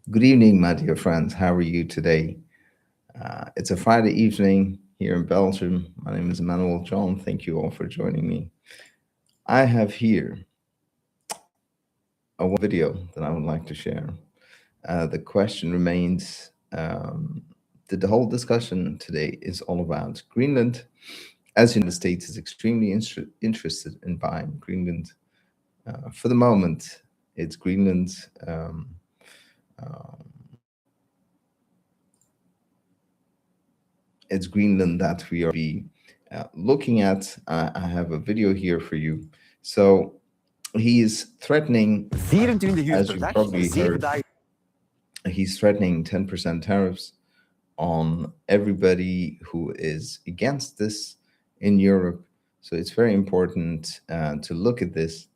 Good evening, my dear friends. How are you today? It's a Friday evening here in Belgium. My name is Emmanuel John. Thank you all for joining me. I have here a video that I would like to share. The question remains that the whole discussion today is all about Greenland. As you know, the States is extremely interested in buying Greenland. For the moment, it's Greenland. Uh, it's Greenland that we are be looking at. I have a video here for you. So he is threatening, 24 uur as per you dag, probably 7 heard, dagen. he's threatening 10% tariffs on everybody who is against this in Europe. So it's very important to look at this.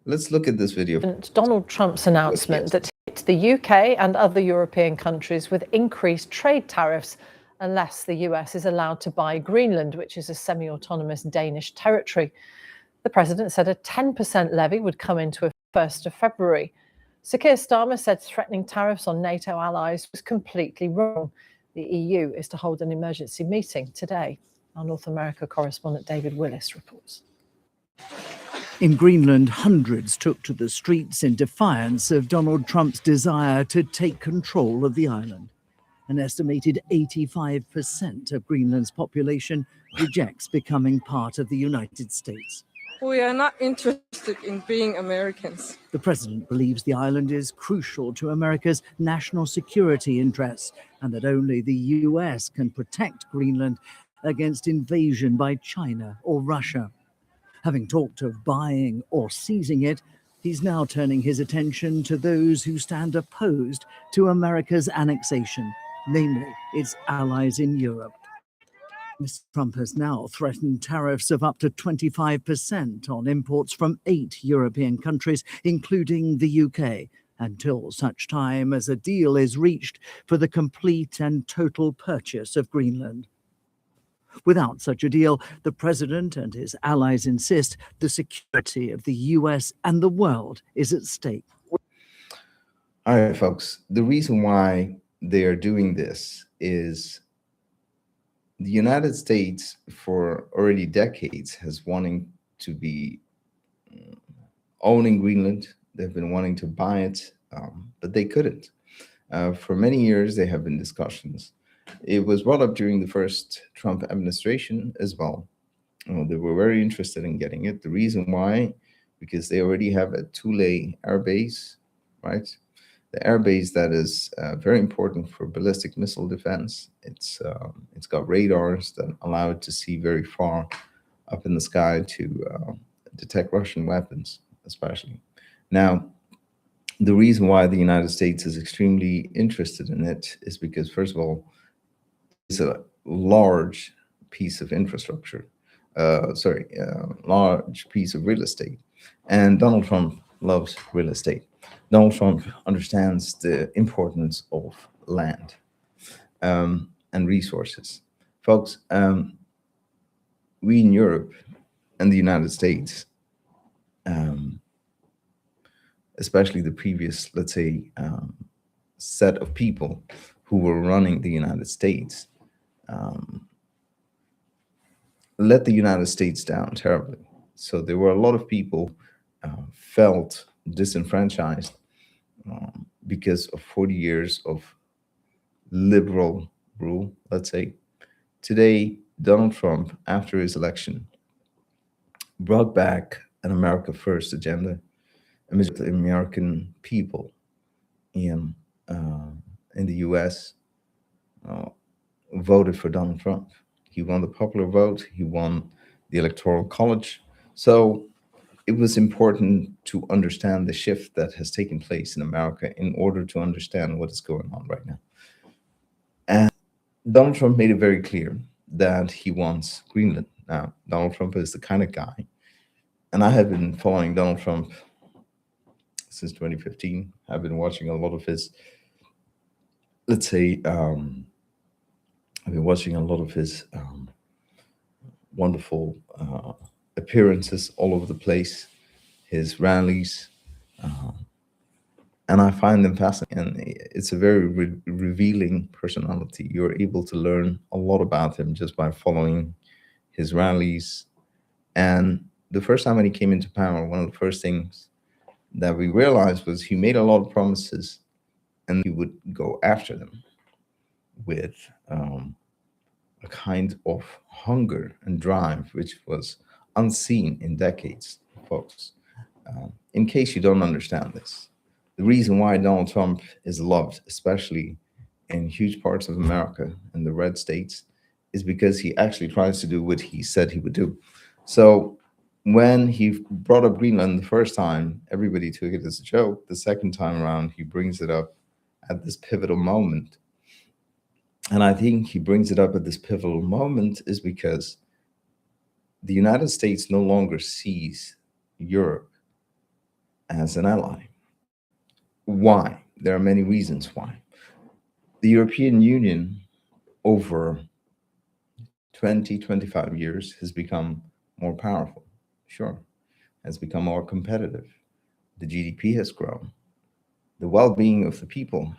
Let's look at this video. Donald Trump's announcement that hit the UK and other European countries with increased trade tariffs unless the US is allowed to buy Greenland, which is a semi-autonomous Danish territory. The president said a 10% levy would come into effect 1st of February. Sir Keir Starmer said threatening tariffs on NATO allies was completely wrong. The EU is to hold an emergency meeting today. Our North America correspondent David Willis reports. In Greenland, hundreds took to the streets in defiance of Donald Trump's desire to take control of the island. An estimated 85% of Greenland's population rejects becoming part of the United States. We are not interested in being Americans. The president believes the island is crucial to America's national security interests and that only the US can protect Greenland against invasion by China or Russia. Having talked of buying or seizing it, he's now turning his attention to those who stand opposed to America's annexation, namely its allies in Europe. Mr. Trump has now threatened tariffs of up to 25% on imports from 8 European countries, including the UK, until such time as a deal is reached for the complete and total purchase of Greenland. Without such a deal, the president and his allies insist the security of the US and the world is at stake. All right, folks. The reason why they are doing this is the United States, for already decades, has wanting to be owning Greenland. They've been wanting to buy it, but they couldn't. For many years, there have been discussions. It was brought up during the first Trump administration as well. They were very interested in getting it. The reason why, because they already have a Thule air base, right? The air base that is very important for ballistic missile defense. It's got radars that allow it to see very far up in the sky to detect Russian weapons, especially. Now, the reason why the United States is extremely interested in it is because, first of all, it's a large piece of infrastructure, large piece of real estate. And Donald Trump loves real estate. Donald Trump understands the importance of land and resources. Folks, we in Europe and the United States, especially the previous, let's say, set of people who were running the United States, let the United States down terribly. So there were a lot of people felt disenfranchised because of 40 years of liberal rule, let's say. Today, Donald Trump, after his election, brought back an America First agenda, amidst the American people in the US voted for Donald Trump. He won the popular vote. He won the Electoral College. So it was important to understand the shift that has taken place in America in order to understand what is going on right now. And Donald Trump made it very clear that he wants Greenland. Now, Donald Trump is the kind of guy, and I have been following Donald Trump since 2015. I've been watching a lot of his, let's say, I've been watching a lot of his wonderful appearances all over the place, his rallies, and I find them fascinating. And it's a very revealing personality. You're able to learn a lot about him just by following his rallies. And the first time when he came into power, one of the first things that we realized was he made a lot of promises, and he would go after them with a kind of hunger and drive, which was unseen in decades, folks. In case you don't understand this, the reason why Donald Trump is loved, especially in huge parts of America and the red states, is because he actually tries to do what he said he would do. So when he brought up Greenland the first time, everybody took it as a joke. The second time around, he brings it up at this pivotal moment. And I think he brings it up at this pivotal moment is because the United States no longer sees Europe as an ally. Why? There are many reasons why. The European Union, over 20, 25 years, has become more powerful, sure, has become more competitive. The GDP has grown. The well-being of the people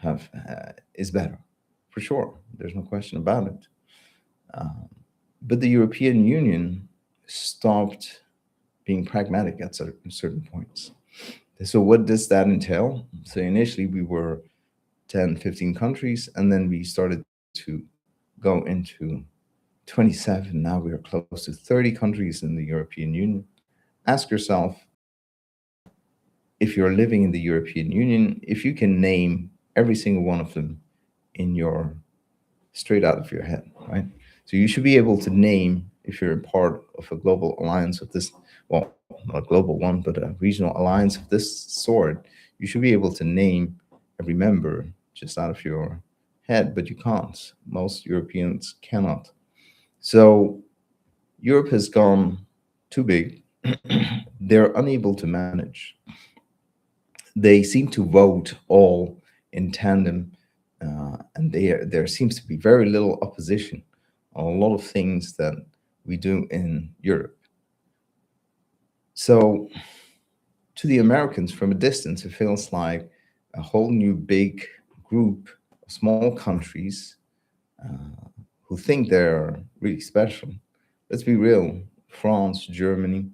is better, for sure. There's no question about it. But the European Union stopped being pragmatic at certain points. So what does that entail? So initially we were 10, 15 countries, and then we started to go into 27. Now we are close to 30 countries in the European Union. Ask yourself, if you're living in the European Union, if you can name every single one of them in your straight out of your head, right? So you should be able to name, if you're a part of a global alliance of this, well, not a global one, but a regional alliance of this sort, you should be able to name every member just out of your head, but you can't. Most Europeans cannot. So Europe has gone too big. They're unable to manage. They seem to vote all in tandem, and there seems to be very little opposition on a lot of things that we do in Europe. So to the Americans from a distance, it feels like a whole new big group of small countries who think they're really special. Let's be real. France, Germany,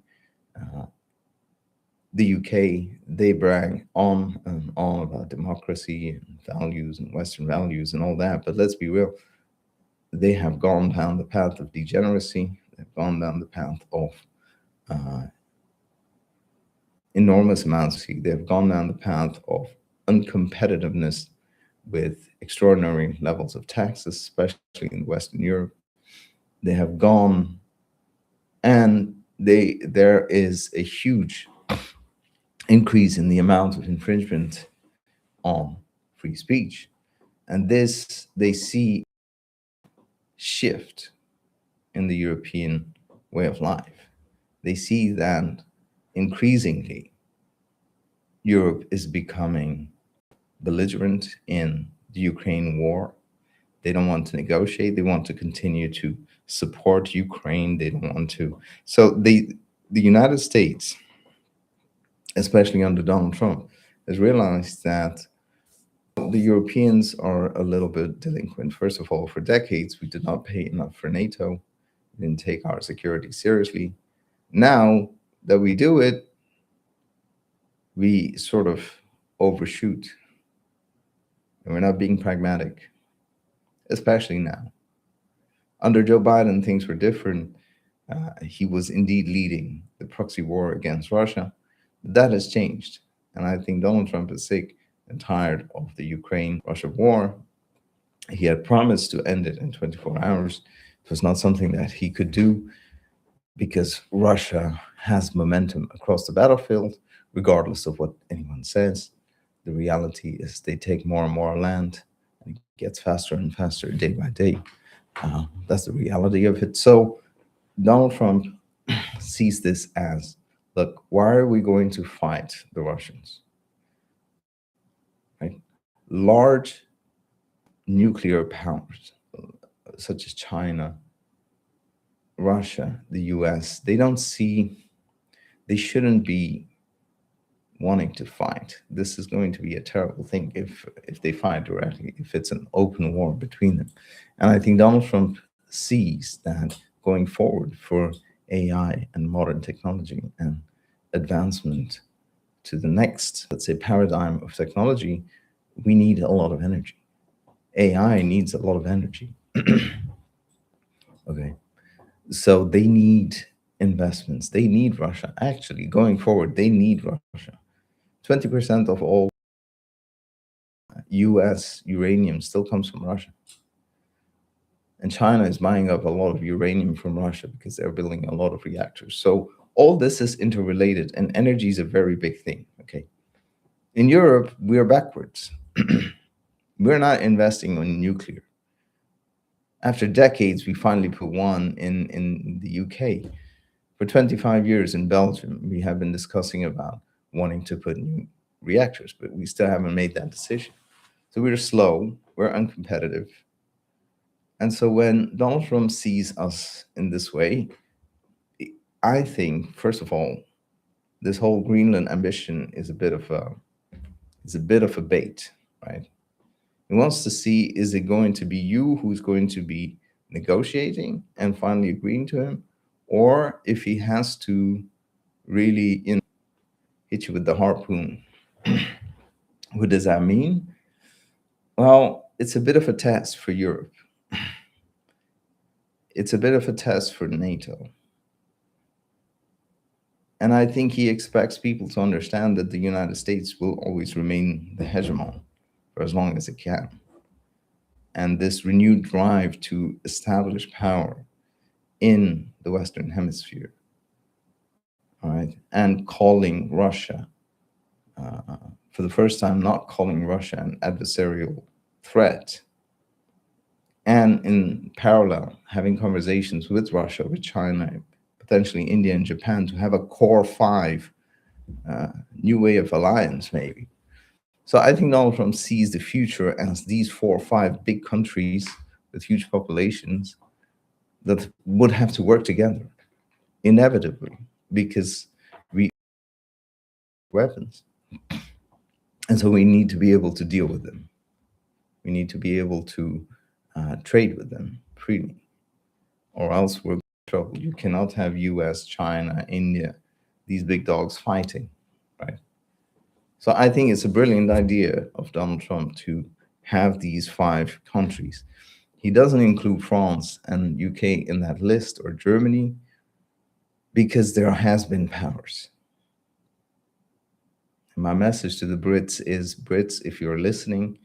the UK, they brag on and on about democracy and values and Western values and all that. But let's be real, they have gone down the path of degeneracy. They've gone down the path of enormous amounts. They've gone down the path of uncompetitiveness with extraordinary levels of taxes, especially in Western Europe. They have gone, and there is a huge increase in the amount of infringement on free speech. And this, they see shift in the European way of life. They see that increasingly Europe is becoming belligerent in the Ukraine war. They don't want to negotiate. They want to continue to support Ukraine. They don't want to. So the United States, especially under Donald Trump, has realized that the Europeans are a little bit delinquent. First of all, for decades, we did not pay enough for NATO. We didn't take our security seriously. Now that we do it, we sort of overshoot. And we're not being pragmatic, especially now. Under Joe Biden, things were different. He was indeed leading the proxy war against Russia. That has changed. And I think Donald Trump is sick and tired of the Ukraine-Russia war. He had promised to end it in 24 hours. It was not something that he could do because Russia has momentum across the battlefield, regardless of what anyone says. The reality is they take more and more land, and it gets faster and faster day by day. That's the reality of it. So Donald Trump sees this as, look, why are we going to fight the Russians? Right? Large nuclear powers, such as China, Russia, the US, they don't see, they shouldn't be wanting to fight. This is going to be a terrible thing if they fight directly, if it's an open war between them. And I think Donald Trump sees that going forward for AI and modern technology and advancement to the next, let's say, paradigm of technology, we need a lot of energy. AI needs a lot of energy. Okay. So they need investments. They need Russia. Actually, going forward, they need Russia. 20% of all US uranium still comes from Russia. And China is buying up a lot of uranium from Russia because they're building a lot of reactors. So all this is interrelated, and energy is a very big thing. Okay. In Europe, we are backwards. We're not investing in nuclear. After decades, we finally put one in the UK. For 25 years in Belgium, we have been discussing about wanting to put new reactors, but we still haven't made that decision. So we're slow, we're uncompetitive. And so when Donald Trump sees us in this way, I think, first of all, this whole Greenland ambition is a bit of a bait, right? He wants to see, is it going to be you who's going to be negotiating and finally agreeing to him, or if he has to really, hit you with the harpoon. What does that mean? Well, it's a bit of a test for Europe. It's a bit of a test for NATO. And I think he expects people to understand that the United States will always remain the hegemon for as long as it can. And this renewed drive to establish power in the Western Hemisphere, all right, and calling Russia, for the first time, not calling Russia an adversarial threat, and in parallel, having conversations with Russia, with China, potentially India and Japan, to have a core five new way of alliance, maybe. So I think Donald Trump sees the future as these 4 or 5 big countries with huge populations that would have to work together, inevitably, because we weapons. And so we need to be able to deal with them. We need to be able to trade with them freely, or else we're in trouble. You cannot have US, China, India, these big dogs fighting, right? So I think it's a brilliant idea of Donald Trump to have these 5 countries. He doesn't include France and UK in that list, or Germany, because there has been powers. And my message to the Brits is, Brits, if you're listening,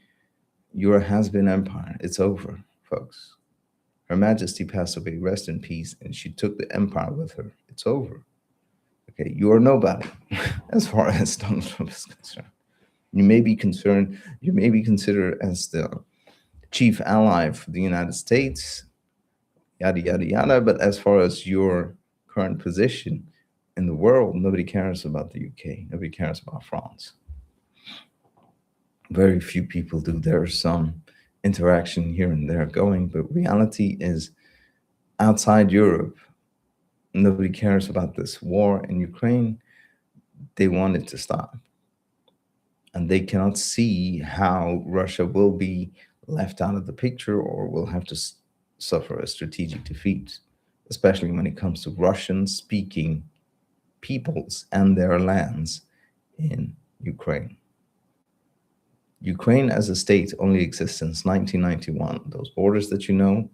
your has-been empire, it's over, folks. Her Majesty passed away, rest in peace, and she took the empire with her. It's over. Okay, you are nobody as far as Donald Trump is concerned. You may be concerned, you may be considered as the chief ally for the United States, yada, yada, yada, but as far as your current position in the world, nobody cares about the UK, nobody cares about France. Very few people do. There's some interaction here and there going, but reality is, outside Europe, nobody cares about this war in Ukraine. They want it to stop. And they cannot see how Russia will be left out of the picture or will have to suffer a strategic defeat, especially when it comes to Russian-speaking peoples and their lands in Ukraine. Ukraine as a state only exists since 1991. Those borders that you know,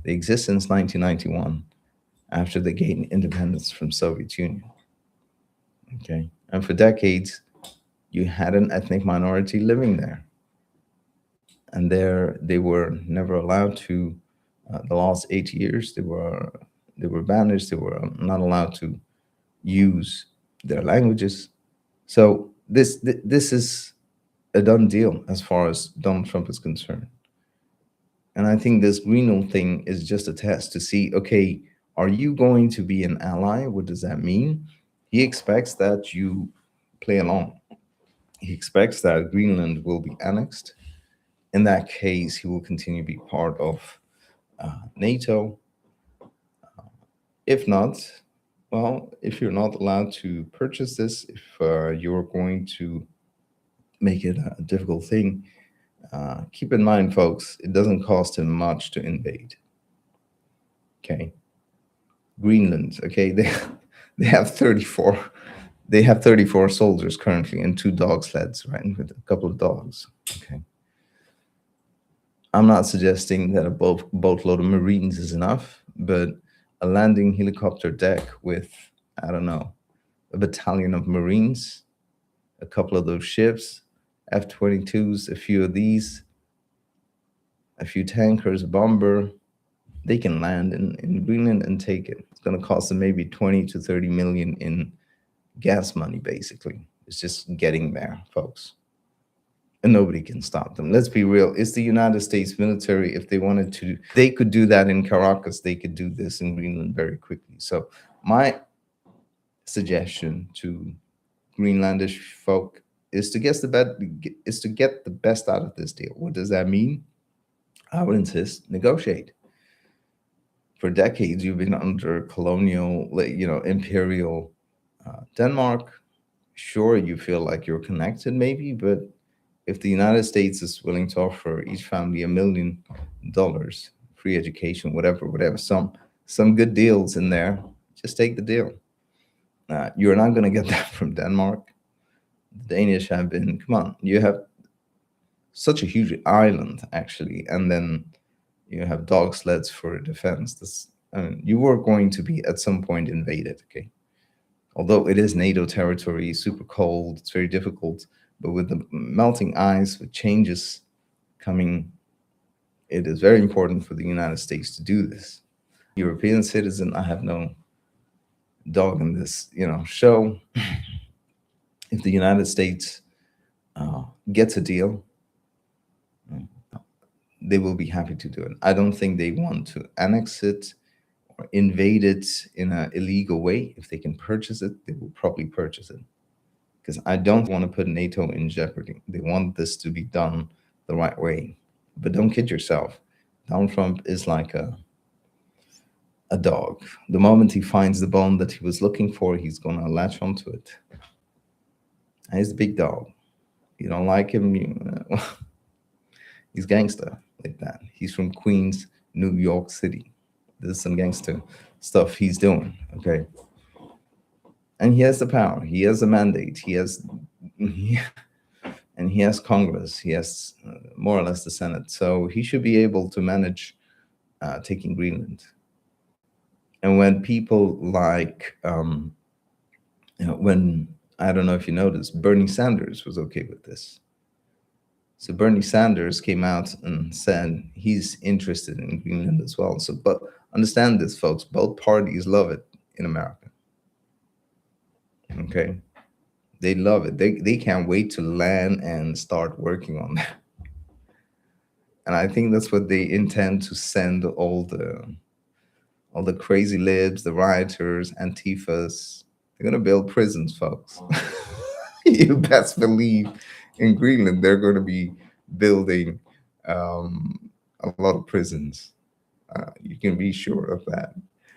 they exist since 1991, after they gained independence from Soviet Union. Okay, and for decades, you had an ethnic minority living there, and they were never allowed to. The last 8 years, they were banished. They were not allowed to use their languages. So this is a done deal as far as Donald Trump is concerned. And I think this Greenland thing is just a test to see, okay, are you going to be an ally? What does that mean? He expects that you play along. He expects that Greenland will be annexed. In that case, he will continue to be part of NATO. If not, Well, if you're not allowed to purchase this, if you're going to make it a difficult thing, keep in mind, folks, it doesn't cost him much to invade. Okay, Greenland. Okay, they have 34. They have 34 soldiers currently and 2 dog sleds, right, with a couple of dogs. Okay, I'm not suggesting that a boatload of Marines is enough, but a landing helicopter deck with, I don't know, a battalion of Marines, a couple of those ships, F-22s, a few of these, a few tankers, a bomber, they can land in Greenland and take it. It's going to cost them maybe 20 to 30 million in gas money, basically. It's just getting there, folks. And nobody can stop them. Let's be real. It's the United States military. If they wanted to, they could do that in Caracas. They could do this in Greenland very quickly. So my suggestion to Greenlandish folk is to get the best out of this deal. What does that mean? I would insist negotiate. For decades, you've been under colonial, imperial Denmark. Sure, you feel like you're connected, maybe, but if the United States is willing to offer each family $1 million, free education, whatever, some good deals in there, just take the deal. You're not going to get that from Denmark. The Danish have been, come on, you have such a huge island, actually, and then you have dog sleds for defense. You were going to be at some point invaded, okay? Although it is NATO territory, super cold, it's very difficult, but with the melting ice, with changes coming, it is very important for the United States to do this. European citizen, I have no dog in this, show. If the United States gets a deal, they will be happy to do it. I don't think they want to annex it or invade it in an illegal way. If they can purchase it, they will probably purchase it. Because I don't want to put NATO in jeopardy. They want this to be done the right way. But don't kid yourself. Donald Trump is like a dog. The moment he finds the bone that he was looking for, he's going to latch onto it. And he's a big dog. You don't like him, he's gangster like that. He's from Queens, New York City. This is some gangster stuff he's doing, okay? And he has the power. He has a mandate. And he has Congress. He has more or less the Senate. So he should be able to manage taking Greenland. And when people like, when, I don't know if you noticed, Bernie Sanders was okay with this. So Bernie Sanders came out and said he's interested in Greenland as well. So, but understand this, folks, both parties love it in America. Okay? They love it. They can't wait to land and start working on that. And I think that's what they intend to send all the crazy libs, the rioters, Antifas. They're going to build prisons, folks. You best believe in Greenland, they're going to be building a lot of prisons. You can be sure of that.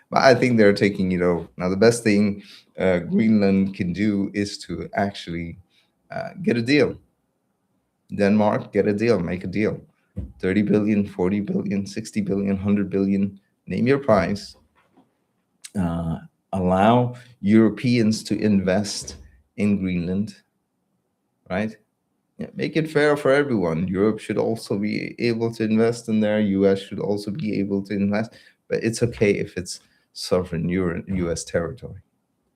But I think they're taking, now the best thing Greenland can do is to actually get a deal. Denmark, get a deal, make a deal. 30 billion, 40 billion, 60 billion, 100 billion, name your price. Allow Europeans to invest in Greenland, right? Yeah, make it fair for everyone. Europe should also be able to invest in there. US should also be able to invest. But it's okay if it's sovereign US territory.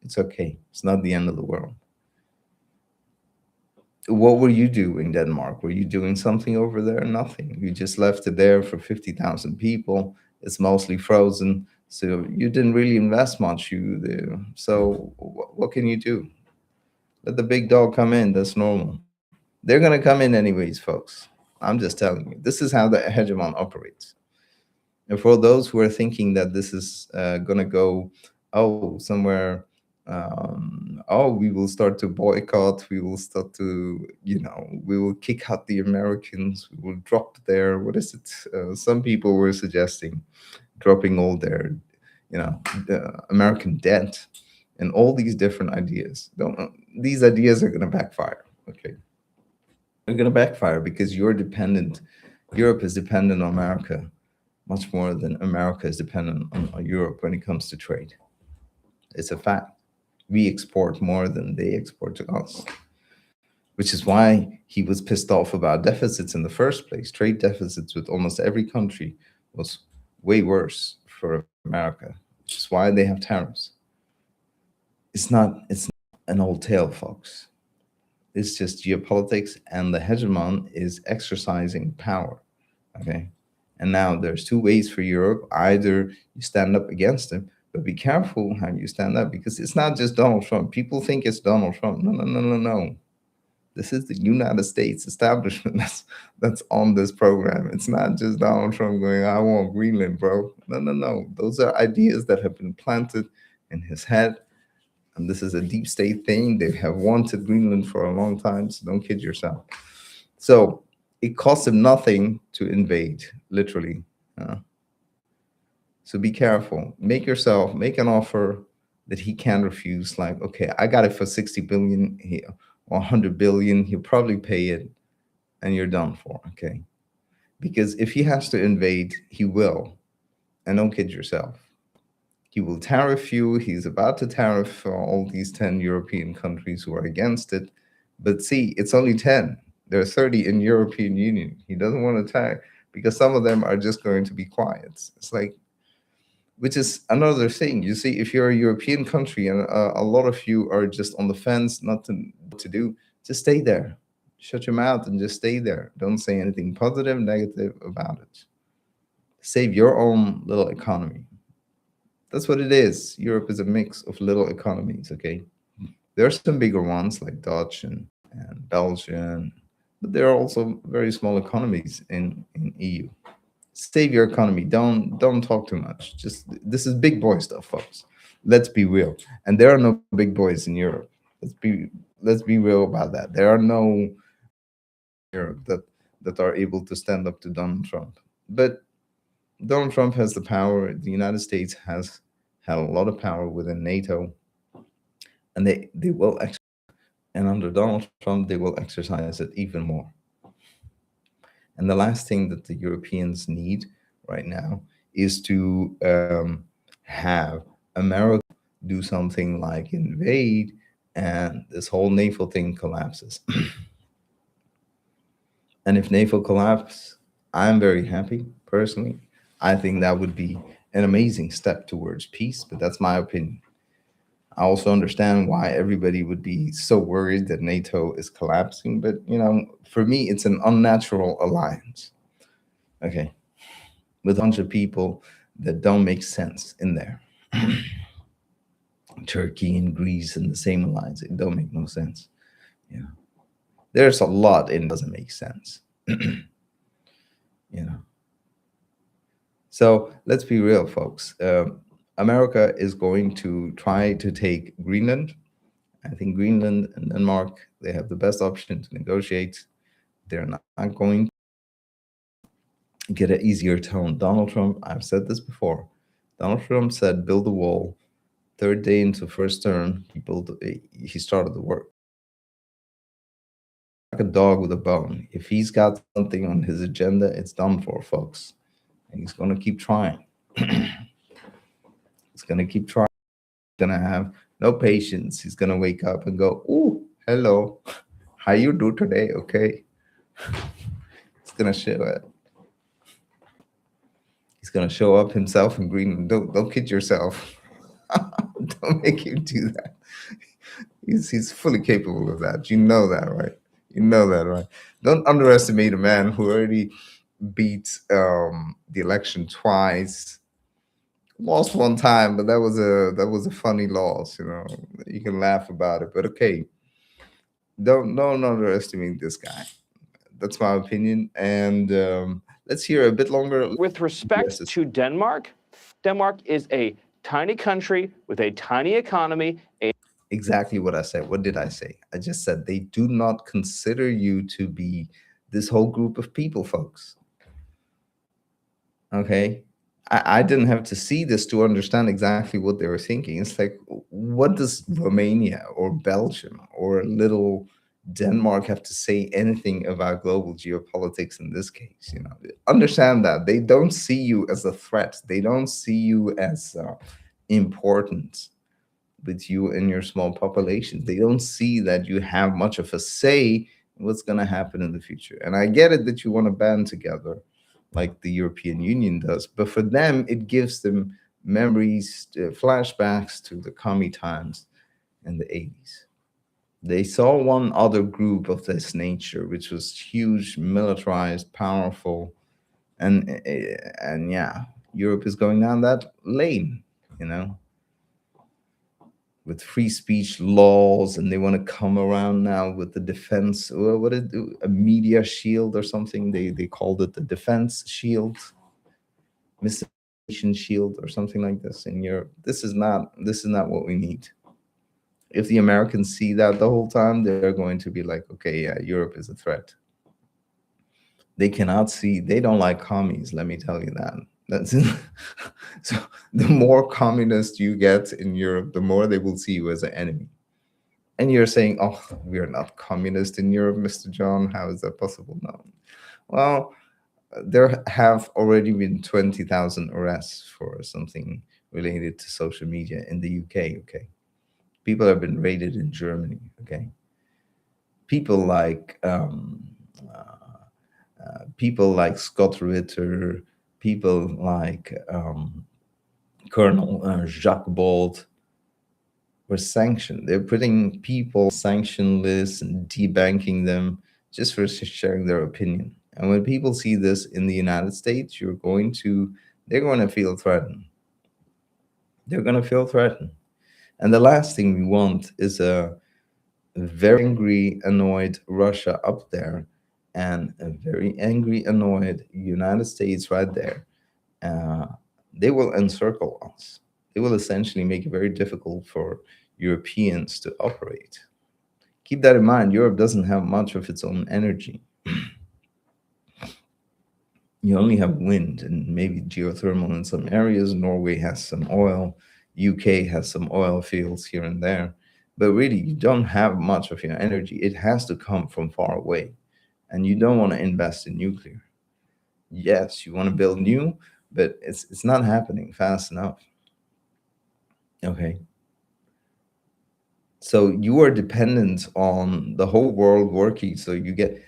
It's okay. It's not the end of the world. What will you do in Denmark? Were you doing something over there? Nothing. You just left it there for 50,000 people. It's mostly frozen. So you didn't really invest much. So what can you do? Let the big dog come in. That's normal. They're going to come in anyways, folks. I'm just telling you. This is how the hegemon operates. And for those who are thinking that this is going to go, somewhere, we will start to boycott, we will start to, we will kick out the Americans, we will drop their, what is it? Some people were suggesting dropping all their, American debt. and all these different ideas. These ideas are going to backfire. Okay, they're going to backfire because you're dependent. Europe is dependent on America much more than America is dependent on Europe when it comes to trade. It's a fact. We export more than they export to us, which is why he was pissed off about deficits in the first place. Trade deficits with almost every country was way worse for America, which is why they have tariffs. It's not an old tale, folks. It's just geopolitics, and the hegemon is exercising power. Okay. And now there's two ways for Europe. Either you stand up against him, but be careful how you stand up, because it's not just Donald Trump. People think it's Donald Trump. No, no, no, no, no. This is the United States establishment that's on this program. It's not just Donald Trump going, I want Greenland, bro. No, no, no. Those are ideas that have been planted in his head. And this is a deep state thing. They have wanted Greenland for a long time, so don't kid yourself. So it costs him nothing to invade, literally. So be careful. Make an offer that he can refuse. Like, okay, I got it for 60 billion here or 100 billion. He'll probably pay it, and you're done for. Okay, because if he has to invade, he will, and don't kid yourself. He will tariff you. He's about to tariff all these 10 European countries who are against it. But see, it's only 10. There are 30 in European Union. He doesn't want to tariff because some of them are just going to be quiet. It's like, which is another thing. You see, if you're a European country and a lot of you are just on the fence, not to do, just stay there. Shut your mouth and just stay there. Don't say anything positive, negative about it. Save your own little economy. That's what it is. Europe is a mix of little economies, okay? There are some bigger ones like Dutch and Belgium, but there are also very small economies in EU. Save your economy. Don't talk too much. Just this is big boy stuff, folks. Let's be real. And there are no big boys in Europe. Let's be real about that. There are no Europe that are able to stand up to Donald Trump. But Donald Trump has the power. The United States has had a lot of power within NATO, and they will and under Donald Trump they will exercise it even more. And the last thing that the Europeans need right now is to have America do something like invade, and this whole naval thing collapses. And if NATO collapses, I'm very happy personally. I think that would be an amazing step towards peace, but that's my opinion. I also understand why everybody would be so worried that NATO is collapsing, but for me, it's an unnatural alliance. Okay, with a bunch of people that don't make sense in there. Turkey and Greece in the same alliance, it don't make no sense. Yeah, there's a lot in doesn't make sense. So let's be real, folks. America is going to try to take Greenland. I think Greenland and Denmark, they have the best option to negotiate. They're not going to get an easier tone. Donald Trump, I've said this before. Donald Trump said, build a wall. Third day into first term, he started the work. Like a dog with a bone. If he's got something on his agenda, it's done for, folks. And he's going to keep trying. He's going to keep trying. He's going to have no patience. He's going to wake up and go, "Ooh, hello. How you do today? Okay." He's going to show it. He's going to show up himself in Greenland. Don't kid yourself. Don't make him do that. He's fully capable of that. You know that, right? You know that, right? Don't underestimate a man who already beat the election twice. Lost one time, but that was a funny loss. You can laugh about it, but okay. Don't underestimate this guy. That's my opinion. And let's hear a bit longer. With respect to Denmark, Denmark is a tiny country with a tiny economy. Exactly what I said. What did I say? I just said they do not consider you to be this whole group of people, folks. Okay? I didn't have to see this to understand exactly what they were thinking. It's like, what does Romania or Belgium or little Denmark have to say anything about global geopolitics in this case? You know, understand that they don't see you as a threat. They don't see you as important with you and your small population. They don't see that you have much of a say in what's going to happen in the future. And I get it that you want to band together like the European Union does, but for them, it gives them memories, flashbacks to the commie times in the 80s. They saw one other group of this nature, which was huge, militarized, powerful, and yeah, Europe is going down that lane, you know, with free speech laws, and they want to come around now with the defense. What is it, a media shield or something? They called it the defense shield, misinformation shield, or something like this in Europe. This is not what we need. If the Americans see that the whole time, they're going to be like, okay, yeah, Europe is a threat. They cannot see. They don't like commies. Let me tell you that. That's so. The more communist you get in Europe, the more they will see you as an enemy. And you're saying, "Oh, we are not communist in Europe, Mr. John. How is that possible?" No. Well, there have already been 20,000 arrests for something related to social media in the UK. Okay, people have been raided in Germany. Okay, people like people like Scott Ritter, people like Colonel Jacques Bolt were sanctioned. They're putting people on sanction lists and debanking them just for sharing their opinion. And when people see this in the United States, they're going to feel threatened. They're going to feel threatened. And the last thing we want is a very angry, annoyed Russia up there and a very angry, annoyed United States right there. Uh, they will encircle us. They will essentially make it very difficult for Europeans to operate. Keep that in mind. Europe doesn't have much of its own energy. You only have wind and maybe geothermal in some areas. Norway has some oil. UK has some oil fields here and there. But really, you don't have much of your energy. It has to come from far away. And you don't want to invest in nuclear. Yes, you want to build new, but it's not happening fast enough. Okay. So you are dependent on the whole world working. So you get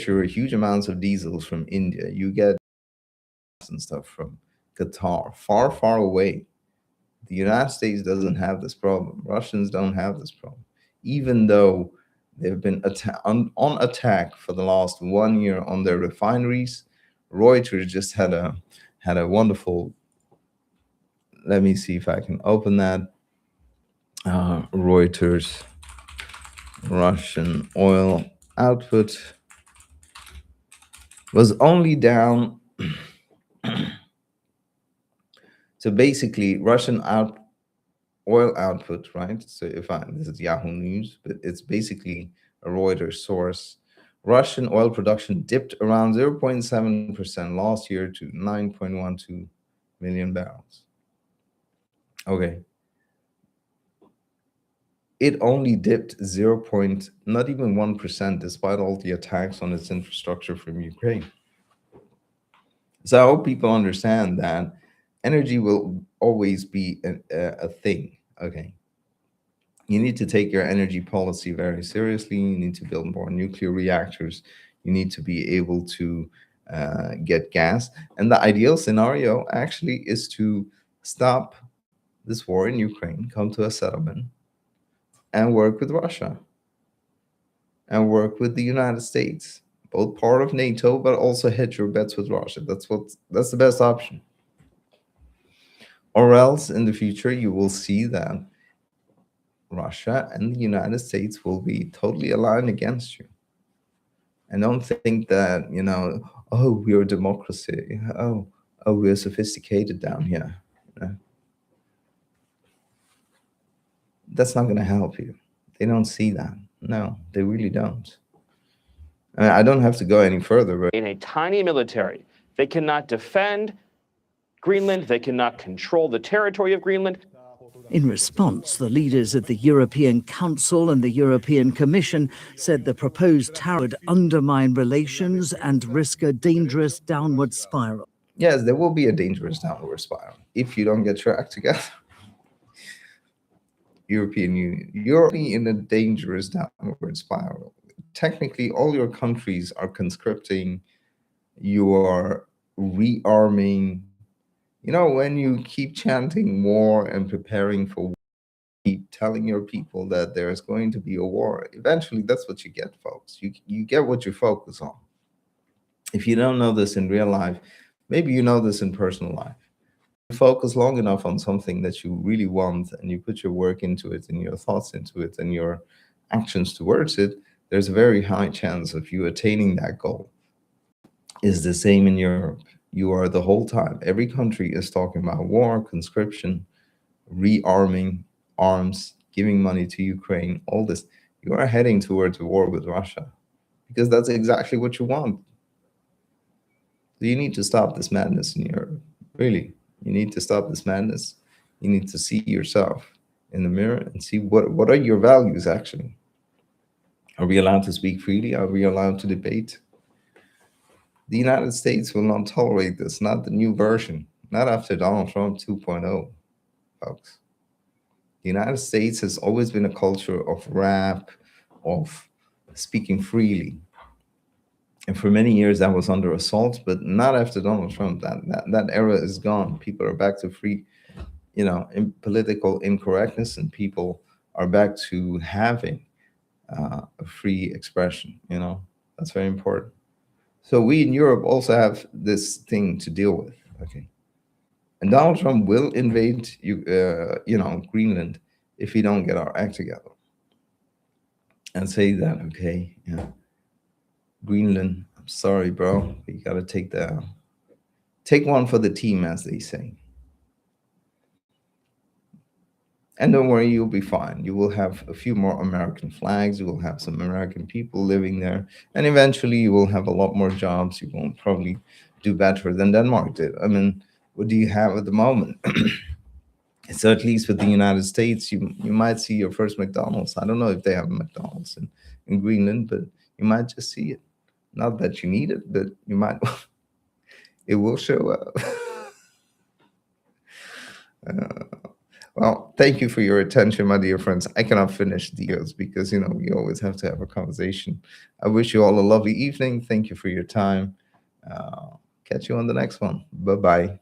your huge amounts of diesels from India. You get and stuff from Qatar, far, far away. The United States doesn't have this problem. Russians don't have this problem, even though they've been on attack for the last 1 year on their refineries. Reuters just had a wonderful. Let me see if I can open that. Reuters Russian oil output was only down. So basically, Russian oil output, right? So this is Yahoo News, but it's basically a Reuters source. Russian oil production dipped around 0.7% last year to 9.12 million barrels. Okay. It only dipped not even 1%, despite all the attacks on its infrastructure from Ukraine. So I hope people understand that energy will always be a thing. Okay. You need to take your energy policy very seriously. You need to build more nuclear reactors. You need to be able to get gas. And the ideal scenario actually is to stop this war in Ukraine, come to a settlement, and work with Russia and work with the United States, both part of NATO, but also hedge your bets with Russia. That's the best option. Or else in the future, you will see that Russia and the United States will be totally aligned against you. And don't think that, oh, we're a democracy. Oh, we're sophisticated down here. That's not going to help you. They don't see that. No, they really don't. I don't have to go any further. But in a tiny military, they cannot defend Greenland. They cannot control the territory of Greenland. In response, the leaders of the European Council and the European Commission said the proposed tariff would undermine relations and risk a dangerous downward spiral. Yes, there will be a dangerous downward spiral if you don't get your act together. European Union, you're in a dangerous downward spiral. Technically, all your countries are conscripting, you are rearming. You know, when you keep chanting war and preparing for war, keep telling your people that there's going to be a war, eventually that's what you get, folks. You get what you focus on. If you don't know this in real life, maybe you know this in personal life. Focus long enough on something that you really want, and you put your work into it and your thoughts into it and your actions towards it, there's a very high chance of you attaining that goal. Is the same in Europe. You are the whole time. Every country is talking about war, conscription, rearming, arms, giving money to Ukraine, all this. You are heading towards a war with Russia because that's exactly what you want. So you need to stop this madness in Europe. Really, you need to stop this madness. You need to see yourself in the mirror and see what are your values actually. Are we allowed to speak freely? Are we allowed to debate? The United States will not tolerate this, not the new version, not after Donald Trump 2.0, folks. The United States has always been a culture of rap, of speaking freely. And for many years that was under assault, but not after Donald Trump. That era is gone. People are back to free, in political incorrectness, and people are back to having a free expression. That's very important. So we in Europe also have this thing to deal with. Okay, and Donald Trump will invade Greenland if we don't get our act together and say that, okay, Greenland, I'm sorry, bro, but you gotta take one for the team, as they say. And don't worry, you'll be fine. You will have a few more American flags. You will have some American people living there. And eventually you will have a lot more jobs. You will probably do better than Denmark did. I mean, what do you have at the moment? So at least with the United States, you might see your first McDonald's. I don't know if they have a McDonald's in Greenland, but you might just see it. Not that you need it, but you might. It will show up. Well, thank you for your attention, my dear friends. I cannot finish deals because, we always have to have a conversation. I wish you all a lovely evening. Thank you for your time. Catch you on the next one. Bye-bye.